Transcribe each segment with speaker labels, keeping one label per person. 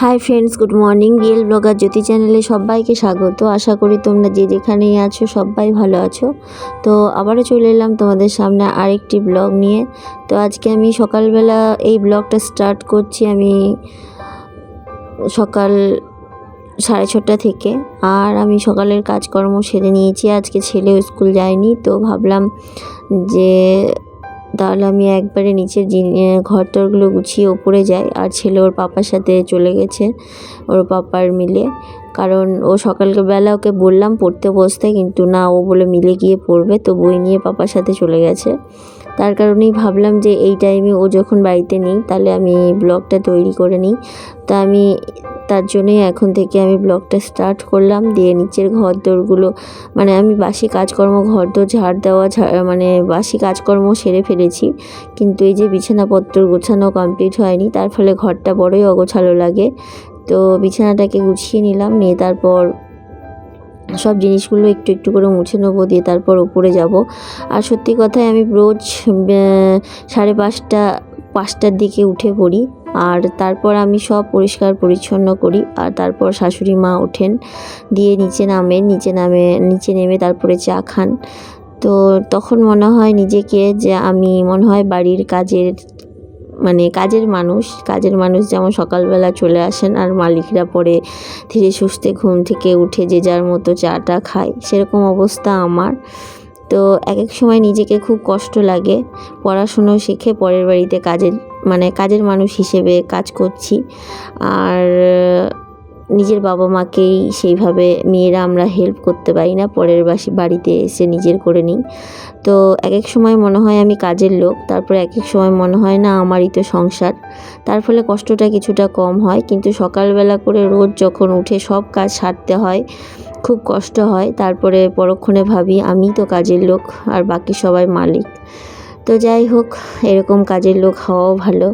Speaker 1: High friends, good morning. Real blogger Jyoti চ্যানেলে সবাইকে স্বাগত। আশা করি তোমরা যে যেখানেই আছো সবাই ভালো আছো। তো আবারও চলে এলাম তোমাদের সামনে আরেকটি ব্লগ নিয়ে। তো আজকে আমি সকালবেলা এই ব্লগটা স্টার্ট করছি আমি সকাল 6:30 থেকে। আর আমি সকালের কাজকর্ম সেরে নিয়েছি। আজকে ছেলেও স্কুল যায়নি, তো ভাবলাম যে তাহলে আমি একবারে নিচের ঘরটরগুলো গুছিয়ে ওপরে যাই। আর ছেলে ওর পাপার সাথে চলে গেছে, ওর পাপার মিলে। কারণ ও সকালবেলা ওকে বললাম পড়তে বসতে, কিন্তু না, ও বলে মিলে গিয়ে পড়বে, তো বই নিয়ে পাপার সাথে চলে গেছে। তার কারণেই ভাবলাম যে এই টাইমে ও যখন বাড়িতে নেই তাহলে আমি ব্লগটা তৈরি করে নিই। তা আমি তার জন্যই এখন থেকে আমি ব্লগটা স্টার্ট করলাম। দিয়ে নিচের ঘরদোরগুলো মানে আমি বাসি কাজকর্ম ঘরদোর ঝাড় দেওয়া মানে বাসি কাজকর্ম সেরে ফেলেছি, কিন্তু এই যে বিছানাপত্র গোছানো কমপ্লিট হয়নি, তার ফলে ঘরটা বড়ই অগোছালো লাগে। তো বিছানাটাকে গুছিয়ে নিলাম, নিয়ে তারপর সব জিনিসগুলো একটু একটু করে মুছে নেবো, দিয়ে তারপর উপরে যাব। আর সত্যি কথাই আমি রোজ 5:30টার দিকে উঠে পড়ি, আর তারপর আমি সব পরিষ্কার পরিচ্ছন্ন করি। আর তারপর শাশুড়ি মা ওঠেন, দিয়ে নিচে নেমে তারপরে চা খান। তো তখন মনে হয় নিজেকে যে আমি মনে হয় বাড়ির কাজের মানুষ যেমন সকালবেলা চলে আসেন আর মালিকরা পরে ধীরে সুস্থে ঘুম থেকে উঠে যে যার মতো চাটা খায়, সেরকম অবস্থা আমার। তো এক এক সময় নিজেকে খুব কষ্ট লাগে। পড়াশুনো শিখে পরের বাড়িতে কাজের মানুষ হিসেবে কাজ করছি, আর নিজের বাবা মাকেই সেইভাবে মেয়েরা আমরা হেল্প করতে পারি না, পরের বাড়িতে এসে নিজের করে নিই। তো এক এক সময় মনে হয় আমি কাজের লোক, তারপরে এক এক সময় মনে হয় না আমারই তো সংসার। তার ফলে কষ্টটা কিছুটা কম হয়, কিন্তু সকালবেলা করে রোজ যখন উঠে সব কাজ সারতে হয় খুব কষ্ট হয়। তারপরে পরক্ষণে ভাবি আমি তো কাজের লোক আর বাকি সবাই মালিক। তো যাই হোক, এরকম কাজের লোক হওয়াও ভালো,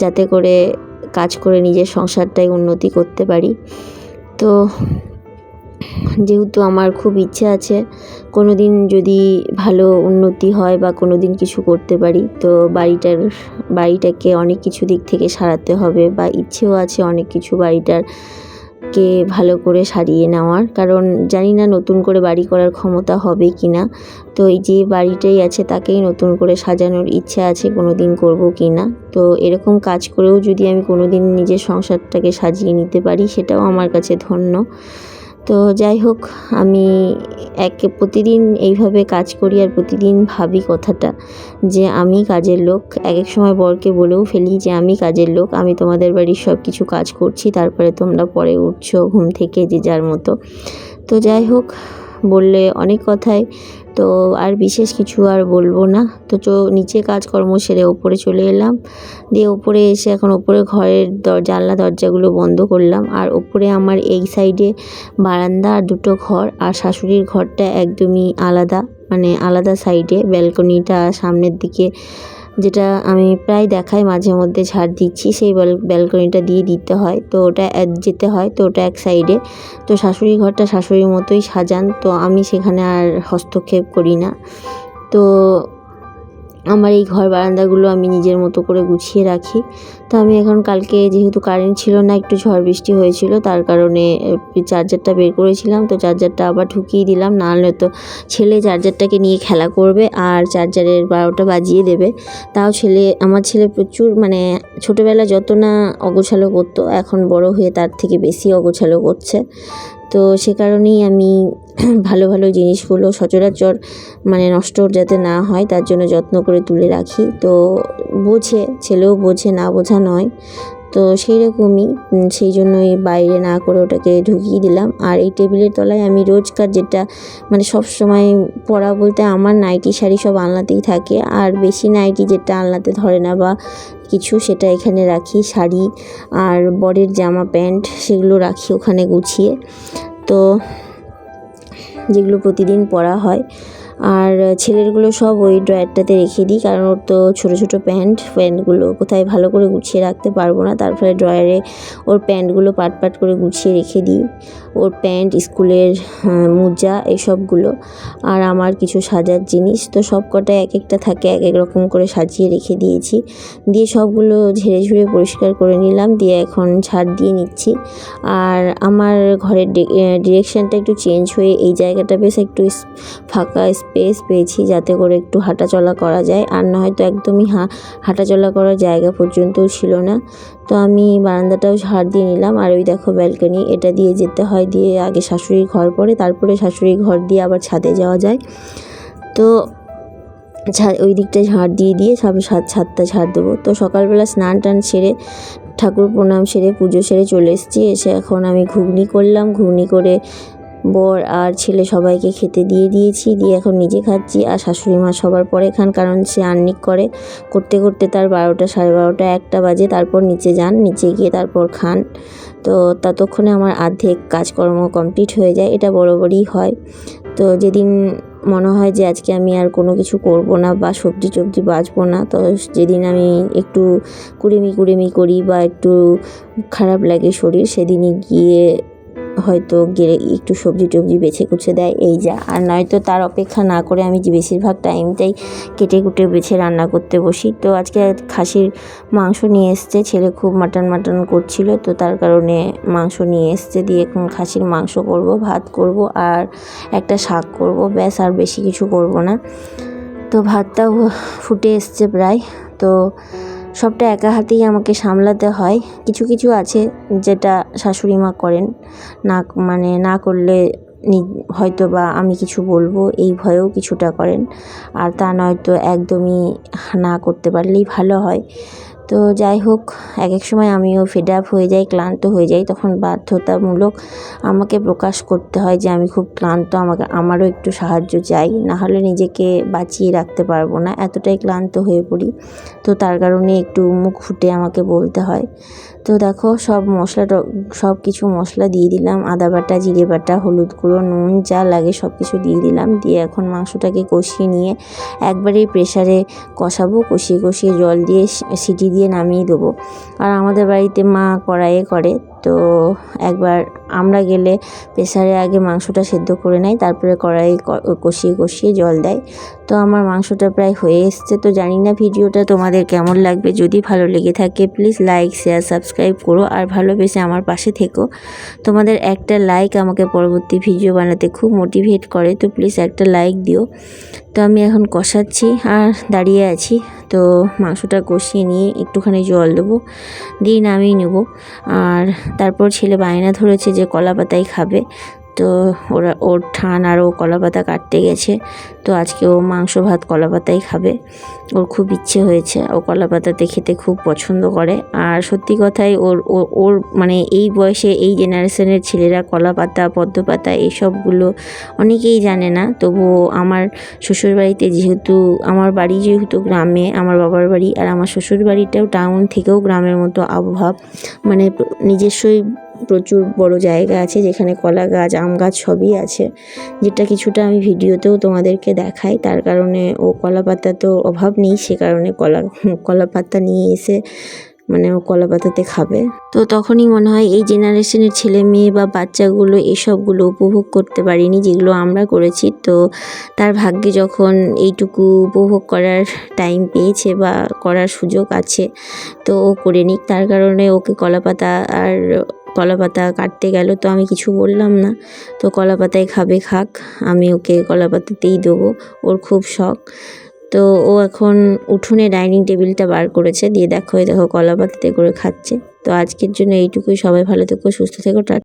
Speaker 1: যাতে করে কাজ করে নিজের সংসারটাই উন্নতি করতে পারি। তো যেহেতু আমার খুব ইচ্ছে আছে কোনো দিন যদি ভালো উন্নতি হয় বা কোনো দিন কিছু করতে পারি, তো বাড়িটাকে অনেক কিছু দিক থেকে সারাতে হবে, বা ইচ্ছেও আছে অনেক কিছু বাড়িটাকে ভালো করে সারিয়ে নেওয়ার। কারণ জানি না নতুন করে বাড়ি করার ক্ষমতা হবে কি না। তো এই যে বাড়িটাই আছে তাকেই নতুন করে সাজানোর ইচ্ছা আছে, কোনো দিন করবো কি না। তো এরকম কাজ করেও যদি আমি কোনো দিন নিজের সংসারটাকে সাজিয়ে নিতে পারি, সেটাও আমার কাছে ধন্য। তো যাই হোক, আমি প্রতিদিন এইভাবে কাজ করি আর প্রতিদিন ভাবি কথাটা যে আমি কাজের লোক। এক এক সময় বরকে বলেও ফেলি যে আমি কাজের লোক, আমি তোমাদের বাড়ির সব কিছু কাজ করছি, তারপরে তোমরা পরে উঠছো ঘুম থেকে যে যার মতো। তো যাই হোক, বললে অনেক কথাই, তো আর বিশেষ কিছু আর বলবো না। তো নিচে কাজকর্ম সেরে ওপরে চলে এলাম। দিয়ে ওপরে এসে এখন ওপরে ঘরের জানলা দরজাগুলো বন্ধ করলাম। আর ওপরে আমার এই সাইডে বারান্দা আর দুটো ঘর, আর শাশুড়ির ঘরটা একদমই আলাদা, মানে আলাদা সাইডে ব্যালকনিটা সামনের দিকে, যেটা আমি প্রায় দেখাই মাঝে মধ্যে ঝাড় দিচ্ছি, সেই ব্যালকনিটা দিয়ে দিতে হয়, তো ওটা যেতে হয়, তো ওটা এক সাইডে। তো শাশুড়ি ঘরটা শাশুড়ির মতোই সাজান, তো আমি সেখানে আর হস্তক্ষেপ করি না। তো আমার এই ঘর বারান্দাগুলো আমি নিজের মতো করে গুছিয়ে রাখি। তো আমি এখন কালকে যেহেতু কারেন্ট ছিল না, একটু ঝড় বৃষ্টি হয়েছিল, তার কারণে চার্জারটা বের করেছিলাম, তো চার্জারটা আবার ঢুকিয়ে দিলাম, নাহলে তো ছেলে চার্জারটাকে নিয়ে খেলা করবে আর চার্জারের 12টা বাজিয়ে দেবে। তাও আমার ছেলে প্রচুর, মানে ছোটোবেলা যত না অগোছালো করতো, এখন বড় হয়ে তার থেকে বেশি অগোছালো করছে। তো সে কারণেই আমি ভালো ভালো জিনিসগুলো সচরাচর মানে নষ্ট যাতে না হয় তার জন্য যত্ন করে তুলে রাখি। তো ছেলেও বোঝে, না বোঝা নয়, তো সেই রকমই, সেই জন্যই বাইরে না করে ওটাকে ঢুকিয়ে দিলাম। আর এই টেবিলের তলায় আমি রোজকার যেটা মানে সব সময় পরা বলতে আমার নাইটি শাড়ি সব আলনাতেই থাকে, আর বেশি নাইটি যেটা আলনাতে ধরে না বা কিছু, সেটা এখানে রাখি। শাড়ি আর বরের জামা প্যান্ট সেগুলো রাখি ওখানে গুছিয়ে, তো যেগুলো প্রতিদিন পরা হয়। আর ছেলেরগুলো সব ওই ড্রয়ারটাতে রেখে দিই, কারণ ওর তো ছোটো ছোটো প্যান্টগুলো কোথায় ভালো করে গুছিয়ে রাখতে পারবো না, তার ফলে ড্রয়ারে ওর প্যান্টগুলো পাট করে গুছিয়ে রেখে দিই। ওর প্যান্ট, স্কুলের মোজা এসবগুলো, আর আমার কিছু সাজার জিনিস। তো সব কটাই এক একটা থাকে, এক এক রকম করে সাজিয়ে রেখে দিয়েছি। দিয়ে সবগুলো ঝেড়ে ঝুড়ে পরিষ্কার করে নিলাম, দিয়ে এখন ঝাড় দিয়ে নিচ্ছি। আর আমার ঘরের ডিরেকশানটা একটু চেঞ্জ হয়ে এই জায়গাটা বেশ একটু ফাঁকা স্পেস পেয়েছি, যাতে করে একটু হাঁটাচলা করা যায়। আর না হয়তো একদমই হাঁটাচলা করার জায়গা পর্যন্তও ছিল না। তো আমি বারান্দাটাও ঝাড় দিয়ে নিলাম। আর ওই দেখো ব্যালকনি, এটা দিয়ে যেতে হয়, দিয়ে আগে শাশুড়ির ঘর পড়ে, তারপরে শাশুড়ির ঘর দিয়ে আবার ছাদে যাওয়া যায়। তো ওই দিকটা ঝাড় দিয়ে সব ছাদটা ঝাড় দেবো। তো সকালবেলা স্নান টান সেরে, ঠাকুর প্রণাম সেরে, পুজো সেরে চলে এসেছি। এসে এখন আমি ঘুগনি করলাম। ঘুগনি করে বর আর ছেলে সবাইকে খেতে দিয়েছি। দিয়ে এখন নিজে খাচ্ছি। আর শাশুড়ি মা সবার পরে খান, কারণ সে আর্নিক করতে করতে তার 12টা, 12:30, 1টা বাজে। তারপর নিচে যান, নিচে গিয়ে তারপর খান। তো ততক্ষণে আমার অর্ধেক কাজকর্ম কমপ্লিট হয়ে যায়। এটা বরাবরই হয়। তো যেদিন মনে হয় যে আজকে আমি আর কোনো কিছু করব না বা সবজি বাছবো না, তো যেদিন আমি একটু কুড়েমি করি বা একটু খারাপ লাগে শরীর, সেদিনই গিয়ে হয়তো একটু সবজি বেছে কুছে দেয়, এই যা। আর নয়তো তার অপেক্ষা না করে আমি যে বেশিরভাগ টাইমটাই কেটে বেছে রান্না করতে বসি। তো আজকে খাসির মাংস নিয়ে এসছে, ছেলে খুব মাটন করছিল, তো তার কারণে মাংস নিয়ে এসছে। দিয়ে এখন খাসির মাংস করব, ভাত করব আর একটা শাক করব, ব্যাস, আর বেশি কিছু করব না। তো ভাতটাও ফুটে এসছে প্রায়। তো সবটা একা হাতেই আমাকে সামলাতে হয়। কিছু আছে যেটা শাশুড়ি মা করেন, না করলে হয়তো বা আমি কিছু বলবো এই ভয়েও কিছুটা করেন, আর তা নয়তো একদমই না করতে পারলেই ভালো হয়। তো যাই হোক, এক সময় আমিও ফেড আপ হয়ে যাই, ক্লান্ত হয়ে যাই, তখন বাধ্যতামূলক আমাকে প্রকাশ করতে হয় যে আমি খুব ক্লান্ত, আমারও একটু সাহায্য চাই, নাহলে নিজেকে বাঁচিয়ে রাখতে পারবো না, এতটাই ক্লান্ত হয়ে পড়ি। তো তার কারণে একটু মুখ ফুটে আমাকে বলতে হয়। তো দেখো সব কিছু মশলা দিয়ে দিলাম, আদা বাটা, জিরে বাটা, হলুদ গুঁড়ো, নুন, যা লাগে সব কিছু দিয়ে দিলাম। দিয়ে এখন মাংসটাকে কষিয়ে নিয়ে একবারেই প্রেসারে কষাবো, কষিয়ে জল দিয়ে সিটি দিয়ে নামিয়ে দেবো। আর আমাদের বাড়িতে মা কড়াইয়ে করে, তো একবার আমরা গেলে প্রেসারে আগে মাংসটা সেদ্ধ করে নেয়, তারপরে কড়াইয়ে কষিয়ে জল দেয়। তো আমার মাংসটা প্রায় হয়ে এসছে। তো জানি না ভিডিওটা তোমাদের কেমন লাগবে। যদি ভালো লেগে থাকে প্লিজ লাইক, শেয়ার, সাবস্ক্রাইব করো, আর ভালোবেসে আমার পাশে থেকো। তোমাদের একটা লাইক আমাকে পরবর্তী ভিডিও বানাতে খুব মোটিভেট করে, তো প্লিজ একটা লাইক দিও। তো আমি এখন কষাচ্ছি আর দাঁড়িয়ে আছি। তো মাংসটা কষিয়ে নিয়ে একটুখানি জল দেবো, দিয়ে নামিয়ে নেব। আর তারপর ছেলে বায়না ধরেছে যে কলা পাতাই খাবে, তো ওর ঠান আর ও কলা পাতা কাটতে গেছে। তো আজকে ও মাংস ভাত কলা পাতাই খাবে, ওর খুব ইচ্ছে হয়েছে, ও কলা পাতাতে খেতে খুব পছন্দ করে। আর সত্যি কথাই ওর মানে এই বয়সে এই জেনারেশনের ছেলেরা কলা পাতা, পদ্ম পাতা এইসবগুলো অনেকেই জানে না। তবুও আমার শ্বশুরবাড়িতে, যেহেতু আমার বাড়ি যেহেতু গ্রামে, আমার বাবার বাড়ি, আর আমার শ্বশুর বাড়িটাও টাউন থেকেও গ্রামের মতো আবহাওয়া, মানে নিজস্বই প্রচুর বড় জায়গা আছে যেখানে কলা গাছ, আম গাছ সবই আছে, যেটা কিছুটা আমি ভিডিওতেও তোমাদেরকে দেখাই। তার কারণে ও কলা পাতা তো অভাব নেই, সে কারণে কলা পাতা নিয়ে এসে মানে ও কলা পাতাতে খাবে। তো তখনই মনে হয় এই জেনারেশনের ছেলে মেয়ে বা বাচ্চাগুলো এসবগুলো উপভোগ করতে পারিনি যেগুলো আমরা করেছি। তো তার ভাগ্যে যখন এইটুকু উপভোগ করার টাইম পেয়েছে বা করার সুযোগ আছে, তো ও করে নিক। তার কারণে ওকে কলা পাতা কাটতে গেল, তো আমি কিছু বললাম না। তো কলা পাতায় খাবে, খাক, আমি ওকে কলা পাতাতেই দেবো, ওর খুব শখ। তো ও এখন উঠোনে ডাইনিং টেবিলটা বার করেছে, দিয়ে দেখো কলা পাতাতে করে খাচ্ছে। তো আজকের জন্য এইটুকুই। সবাই ভালো থেকো, সুস্থ থেকো, টাটা।